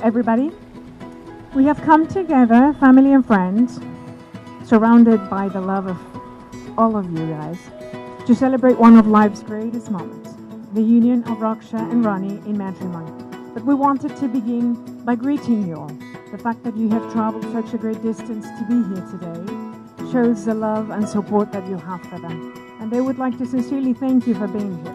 everybody. We have come together, family and friends, surrounded by the love of all of you guys, to celebrate one of life's greatest moments, the union of Raksha and Ronnie in matrimony. But we wanted to begin by greeting you all. The fact that you have traveled such a great distance to be here today shows the love and support that you have for them. And they would like to sincerely thank you for being here.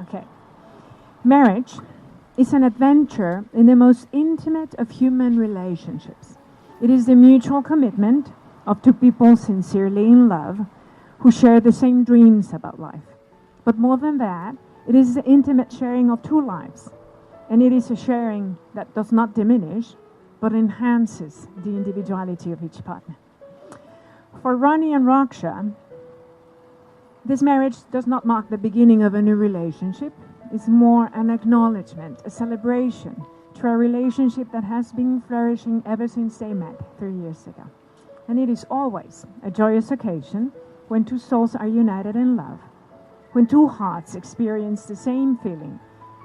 Okay. Marriage is an adventure in the most intimate of human relationships. It is the mutual commitment of two people sincerely in love who share the same dreams about life. But more than that, it is the intimate sharing of two lives. And it is a sharing that does not diminish, but enhances the individuality of each partner. For Ronnie and Raksha, this marriage does not mark the beginning of a new relationship. It's more an acknowledgement, a celebration to a relationship that has been flourishing ever since they met 3 years ago. And it is always a joyous occasion when two souls are united in love, when two hearts experience the same feeling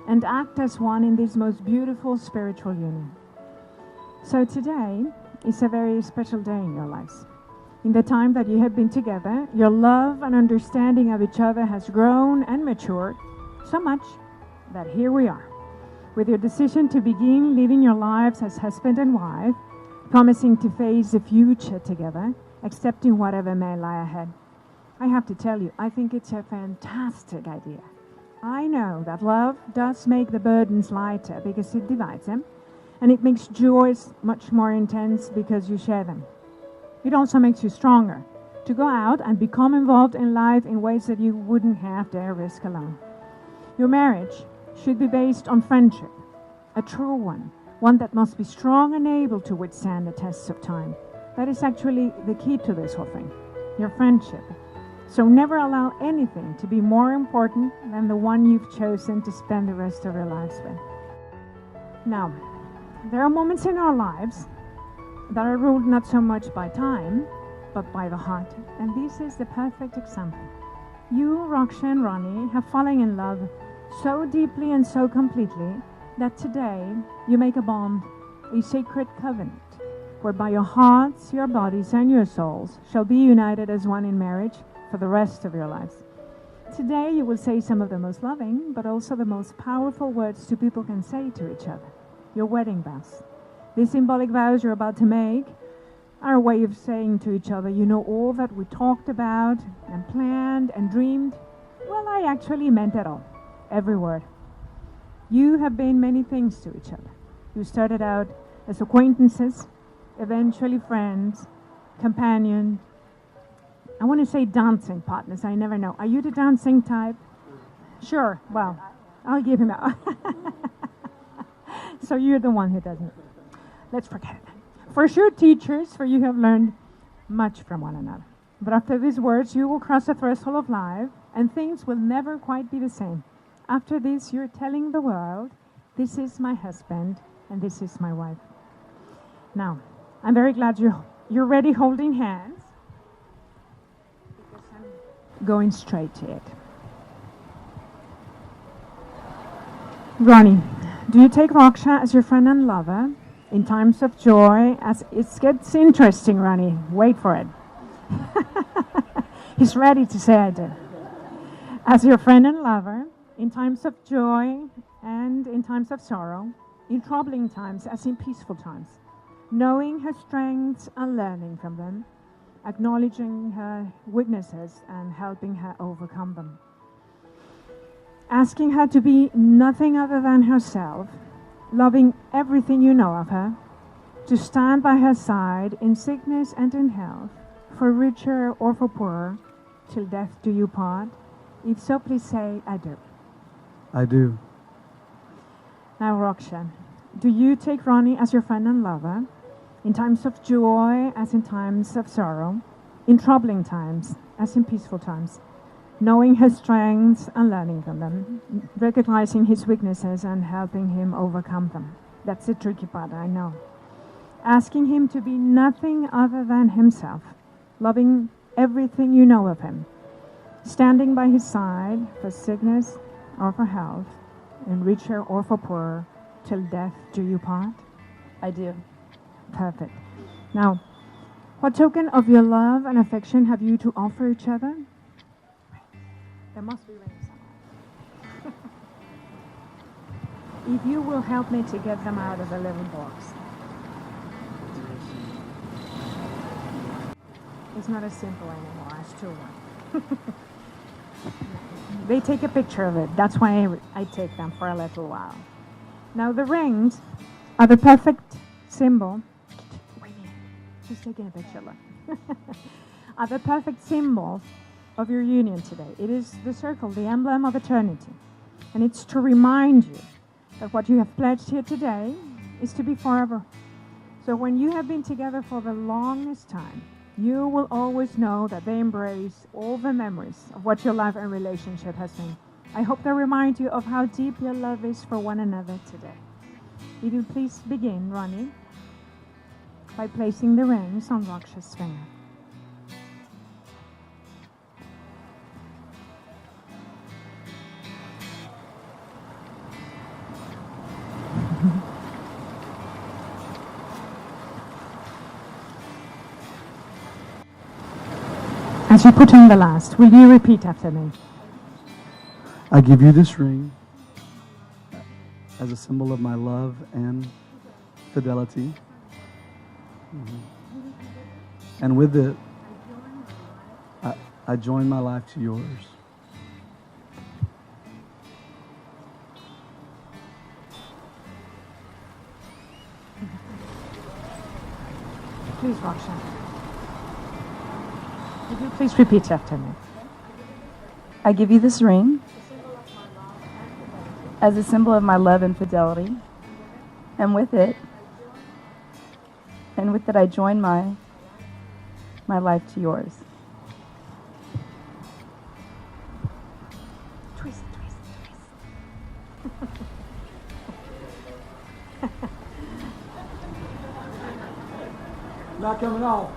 and act as one in this most beautiful spiritual union. So today is a very special day in your lives. In the time that you have been together, your love and understanding of each other has grown and matured so much that here we are, with your decision to begin living your lives as husband and wife, promising to face the future together, accepting whatever may lie ahead. I have to tell you, I think it's a fantastic idea. I know that love does make the burdens lighter because it divides them, and it makes joys much more intense because you share them. It also makes you stronger to go out and become involved in life in ways that you wouldn't have dare risk alone. Your marriage should be based on friendship, a true one that must be strong and able to withstand the tests of time. That is actually the key to this whole thing, your friendship. So never allow anything to be more important than the one you've chosen to spend the rest of your lives with. Now, there are moments in our lives that are ruled not so much by time, but by the heart. And this is the perfect example. You, Raksha and Ronnie, have fallen in love so deeply and so completely that today you make a bond, a sacred covenant, whereby your hearts, your bodies, and your souls shall be united as one in marriage for the rest of your lives. Today you will say some of the most loving, but also the most powerful words two people can say to each other, your wedding vows. These symbolic vows you're about to make are a way of saying to each other, you know, all that we talked about and planned and dreamed, well, I actually meant it all, every word. You have been many things to each other. You started out as acquaintances, eventually friends, companions. I want to say dancing partners, I never know. Are you the dancing type? Sure, well, I'll give him that. So you're the one who doesn't. Let's forget it. For sure, teachers, for you have learned much from one another. But after these words, you will cross the threshold of life, and things will never quite be the same. After this, you're telling the world, this is my husband, and this is my wife. Now, I'm very glad you're ready holding hands, because I'm going straight to it. Ronnie, do you take Raksha as your friend and lover in times of joy? As it gets interesting, Ronnie. Wait for it. He's ready to say I do. As your friend and lover in times of joy and in times of sorrow, in troubling times as in peaceful times, knowing her strengths and learning from them, acknowledging her weaknesses and helping her overcome them. Asking her to be nothing other than herself, loving everything you know of her, to stand by her side in sickness and in health, for richer or for poorer, till death do you part. If so, please say, I do. I do. Now, Raksha, do you take Ronnie as your friend and lover, in times of joy as in times of sorrow, in troubling times as in peaceful times, knowing his strengths and learning from them, recognizing his weaknesses and helping him overcome them? That's the tricky part, I know. Asking him to be nothing other than himself, loving everything you know of him, standing by his side for sickness or for health, in richer or for poorer, till death do you part? I do. Perfect. Now, what token of your love and affection have you to offer each other? There must be rings somewhere. If you will help me to get them out of the little box. It's not as simple anymore as two one. They take a picture of it. That's why I take them for a little while. Now the rings are the perfect symbol. Wait a minute. She's taking a picture, look. Are the perfect symbol of your union today. It is the circle, the emblem of eternity. And it's to remind you that what you have pledged here today is to be forever. So when you have been together for the longest time, you will always know that they embrace all the memories of what your life and relationship has been. I hope they remind you of how deep your love is for one another today. If you please begin, Ronnie, by placing the rings on Raksha's finger. As you put on the last, will you repeat after me? I give you this ring as a symbol of my love and fidelity. And with it, I join my life to yours. Please, Raksha. Would you please repeat after me? I give you this ring as a symbol of my love and fidelity. And with it I join my life to yours. Twist, twist, twist. Not coming off.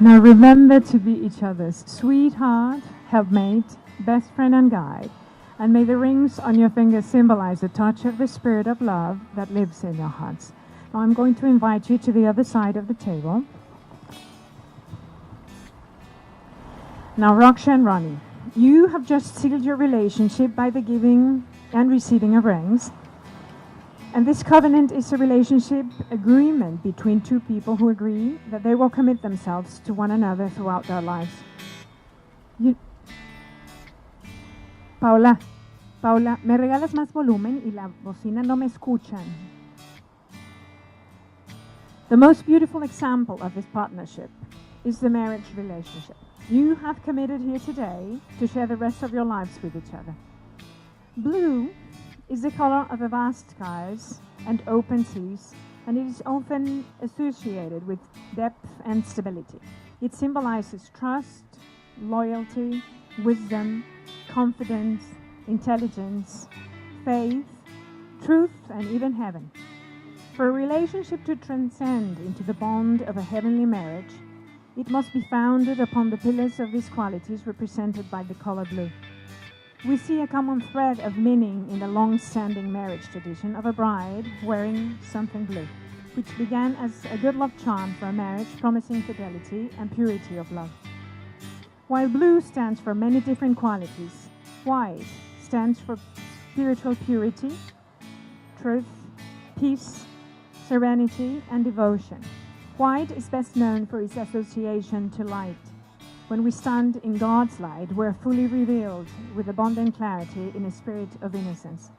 Now remember to be each other's sweetheart, helpmate, best friend and guide. And may the rings on your fingers symbolize the touch of the spirit of love that lives in your hearts. Now I'm going to invite you to the other side of the table. Now Raksha and Ronnie, you have just sealed your relationship by the giving and receiving of rings. And this covenant is a relationship agreement between two people who agree that they will commit themselves to one another throughout their lives. Paula, ¿me regalas más volumen? Y la bocina no me escuchan. The most beautiful example of this partnership is the marriage relationship. You have committed here today to share the rest of your lives with each other. Blue is the color of the vast skies and open seas, and it is often associated with depth and stability. It symbolizes trust, loyalty, wisdom, confidence, intelligence, faith, truth, and even heaven. For a relationship to transcend into the bond of a heavenly marriage, it must be founded upon the pillars of these qualities represented by the color blue. We see a common thread of meaning in the long-standing marriage tradition of a bride wearing something blue, which began as a good luck charm for a marriage promising fidelity and purity of love. While blue stands for many different qualities, white stands for spiritual purity, truth, peace, serenity, and devotion. White is best known for its association to light. When we stand in God's light, we're fully revealed with abundant clarity in a spirit of innocence.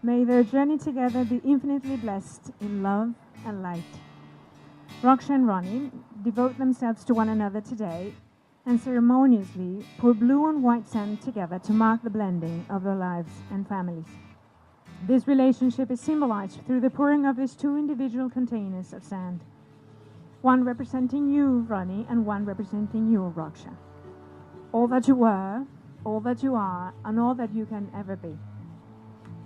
May their journey together be infinitely blessed in love and light. Raksha and Ronnie devote themselves to one another today and ceremoniously pour blue and white sand together to mark the blending of their lives and families. This relationship is symbolized through the pouring of these two individual containers of sand, one representing you, Ronnie, and one representing you, Raksha. All that you were, all that you are, and all that you can ever be.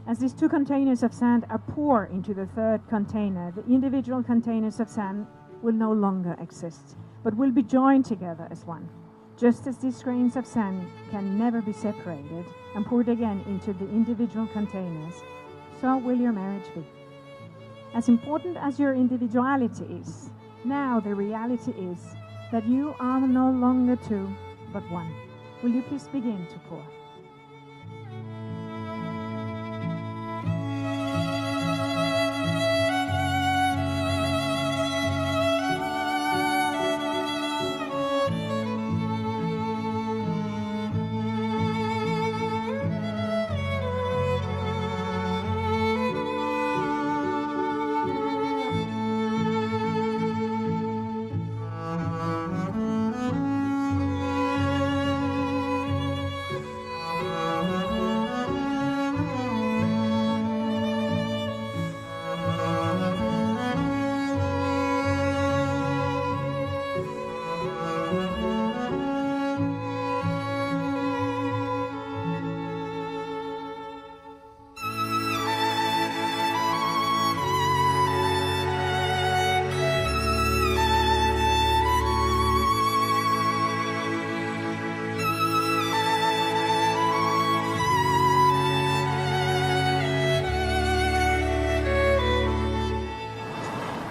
As these two containers of sand are poured into the third container, the individual containers of sand will no longer exist, but will be joined together as one. Just as these grains of sand can never be separated and poured again into the individual containers, so will your marriage be. As important as your individuality is, now the reality is that you are no longer two, but one. Will you please begin to pour?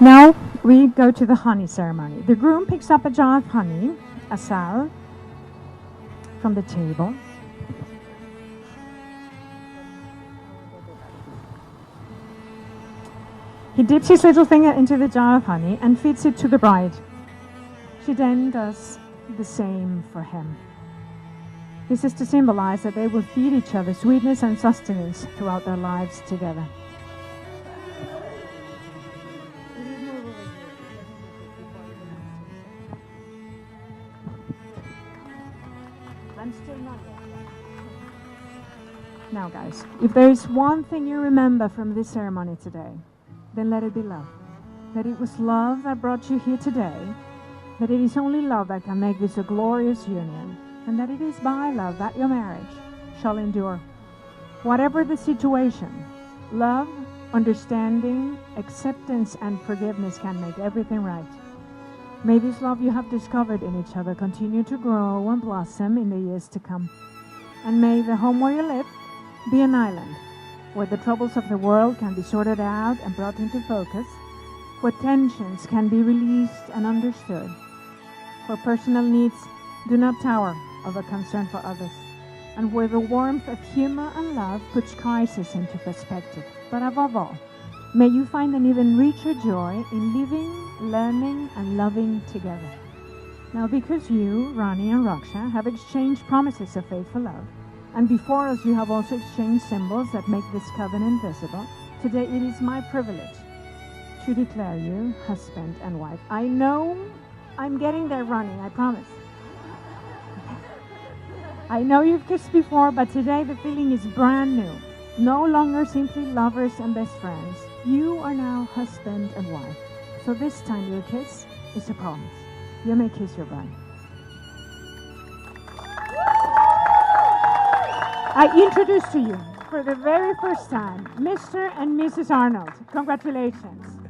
Now we go to the honey ceremony. The groom picks up a jar of honey, a salve, from the table. He dips his little finger into the jar of honey and feeds it to the bride. She then does the same for him. This is to symbolize that they will feed each other sweetness and sustenance throughout their lives together. Now guys, if there is one thing you remember from this ceremony today, then let it be love. That it was love that brought you here today, that it is only love that can make this a glorious union, and that it is by love that your marriage shall endure. Whatever the situation, love, understanding, acceptance, and forgiveness can make everything right. May this love you have discovered in each other continue to grow and blossom in the years to come. And may the home where you live be an island where the troubles of the world can be sorted out and brought into focus, where tensions can be released and understood, where personal needs do not tower over concern for others, and where the warmth of humor and love puts crisis into perspective. But above all, may you find an even richer joy in living, learning, and loving together. Now, because you, Ronnie and Raksha, have exchanged promises of faithful love, and before us you have also exchanged symbols that make this covenant visible, today it is my privilege to declare you husband and wife. I know I'm getting there, Ronnie, I promise. I know you've kissed before, but today the feeling is brand new. No longer simply lovers and best friends. You are now husband and wife. So this time your kiss is a promise. You may kiss your bride. I introduce to you for the very first time, Mr. and Mrs. Arnold. Congratulations.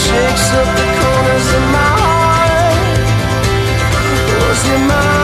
Shakes up the corners of my heart. Was it my